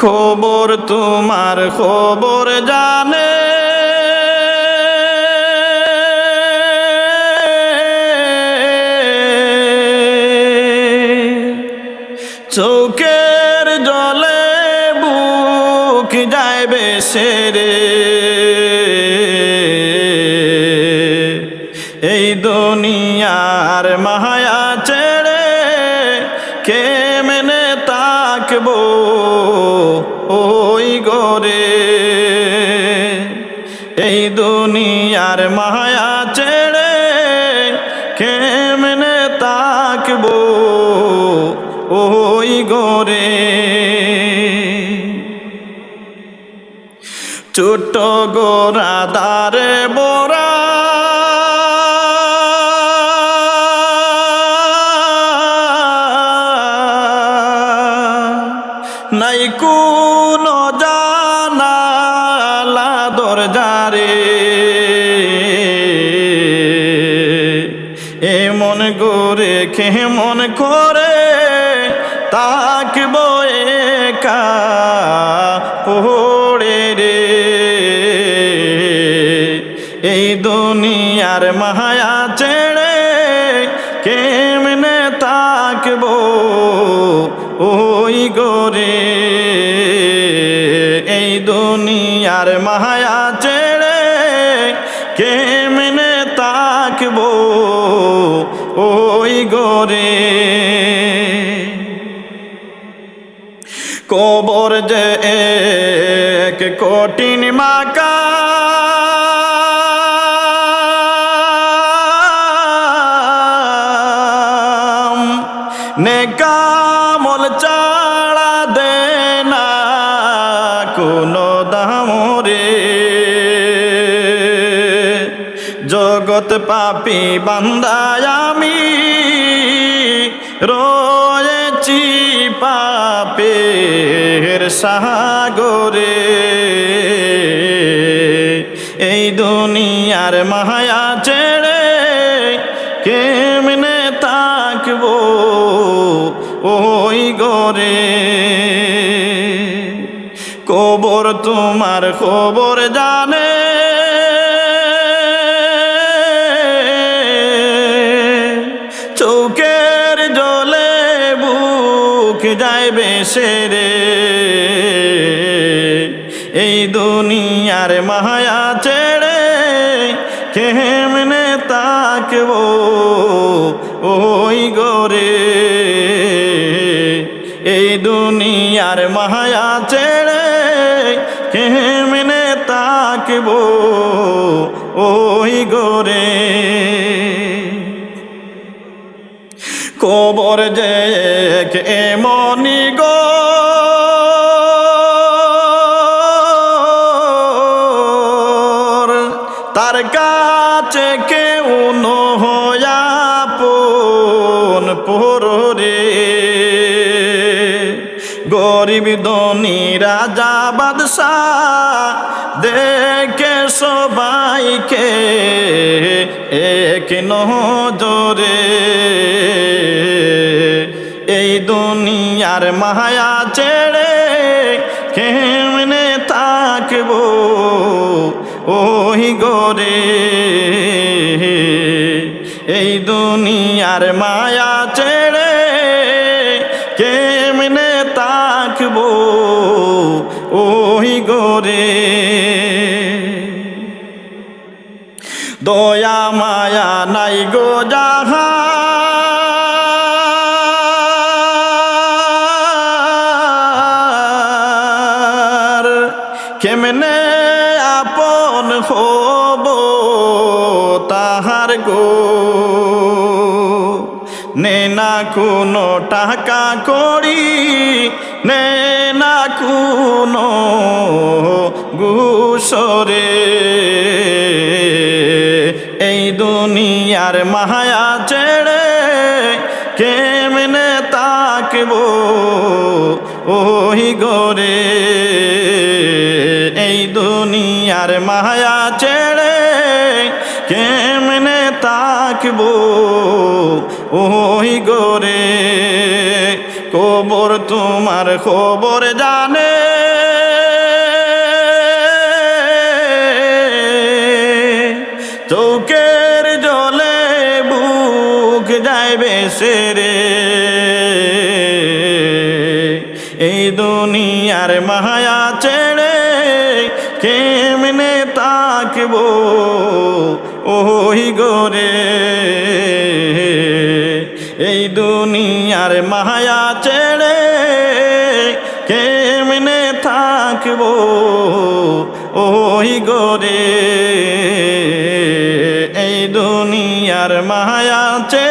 খবর তোমার খবর জানে, চোখের জলে বুক যাইবে সেরে। এই দুনিয়ার মায়া ছেড়ে কেমনে তাকবো ওই গরে। এই দুনিয়ার মায়া ছেড়ে কেমনে তাকবো ওই গরে। ছোট্ট গোরা দারে বোরা নাই কোনো জানালা দরজারে। এমন গোরে কেমন করে তাকবো একা পড়ে রে। এই দুনিয়ার মায়া ছেড়ে কেমনে তাকবো ওই গোরে। এই দুনিয়ার মায়া ছেড়ে কেমনে তাকবো ওই গোরে। কবর যে এক কঠিন মাকা, নেকামল চাড়া দে না কোনো দামরে। জগৎ পাপী বান্দায় আমি রয়েছি পাপের সাগরে। এই দুনিয়ার মায়া ছেড়ে কেমনে তাকবো ওই গরে। কবর তোমার খবর জানে, চোখের জলে বুক যাইবে সেরে। এই দুনিয়ার মায়া ছেড়ে কেমনে তাকবো ওই গরে। এই দুনিয়ার মায়া ছেড়ে কেমনে তাকবো ওই গরে। কবর যে এমনি গো তার কাছে কেউ নয়াপন পরে। গরিব ধনী রাজা বাদশাহ দেখে সবাইকে এক নজরে। এই দুনিয়ার মায়া ছেড়ে কেমনে তাকবো ওই গরে। এই দুনিয়ার মায়া ছেড়ে কেমনে তাকবো ওই গরে। দয়া মায়া নাই গো যাহা, কেমনে আপন হব তাহার গো। নে না কোনো টাকা করি, নে না কোনো ঘুষরে। এই দুনিয়ার মায়া ছেড়ে কেমনে তাকবো ওই গরে। এই দুনিয়ার মায়া ছেড়ে কেমনে তাকবো ওই গরে। কবর তোমার তোমার খবর জানে চোখের জলে বুক যায় বেসে রে এই দুনিয়ার মায়া ছেড়ে কেমনে তাকবো ওই গোরে এই দুনিয়ার মায়া ছেড়ে কেমনে থাকবো ওই গোরে এই দুনিয়ার মায়া ছেড়ে